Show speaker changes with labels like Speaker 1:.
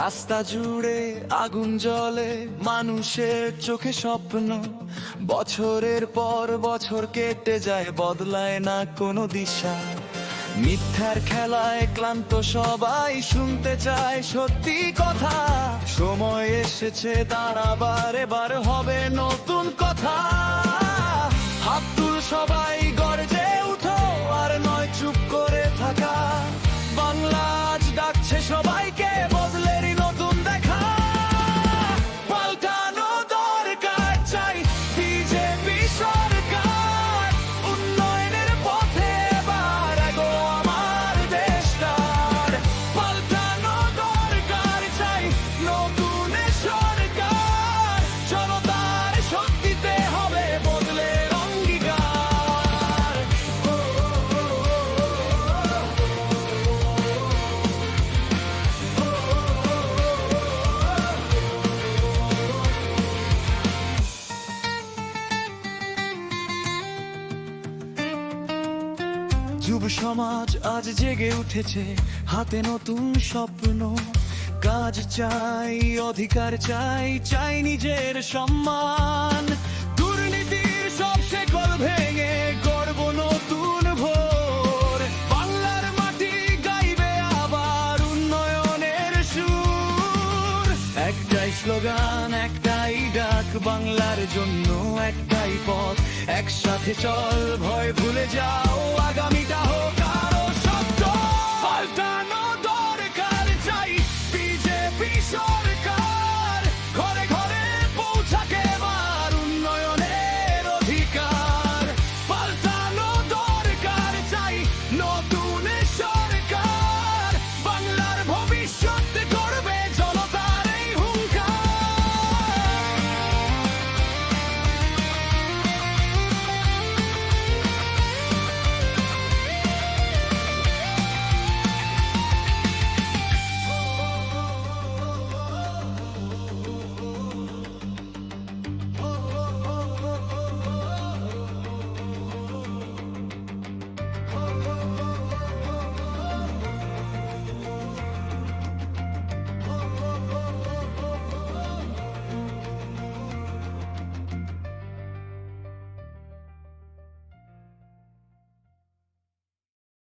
Speaker 1: রাস্তা জুড়ে আগুন জ্বলে, মানুষের চোখে স্বপ্ন। বছরের পর বছর কেটে যায়, বদলায় না কোনো দিশা। মিথ্যার খেলায় ক্লান্ত সবাই, শুনতে চায় সত্যি কথা। সময় এসেছে তার আবার, এবার হবে নতুন কথা। হাত তুল সবাই, গর্জে উঠো, আর নয় চুপ করে থাকা। বাংলা আজ ডাকছে সবাইকে, বদলেরই নতুন দেখা। পাল্টানো দরকার, চাই বিজেপি সরকার। উন্নয়নের পথে এবার এগো আমার দেশটার। পাল্টানো দরকার, চাই নতুন সরকার। জনতার শক্তিতে হবে বদলের অঙ্গীকার। যুব সমাজ আজ জেগে উঠেছে, হাতে নতুন স্বপ্ন। কাজ চাই, অধিকার চাই, চাই নিজের সম্মান। দুর্নীতির সব শেকল ভেঙে গর্ব নতুন ভোর। বাংলার মাটি গাইবে আবার উন্নয়নের সুর। একটাই স্লোগান, একটাই ডাক, বাংলার জন্য একটাই পথ। একসাথে চল, ভয় ভুলে যাও, আগামীটা হোক আরো শক্ত। পাল্টানো দরকার, চাই বিজেপি সরকার।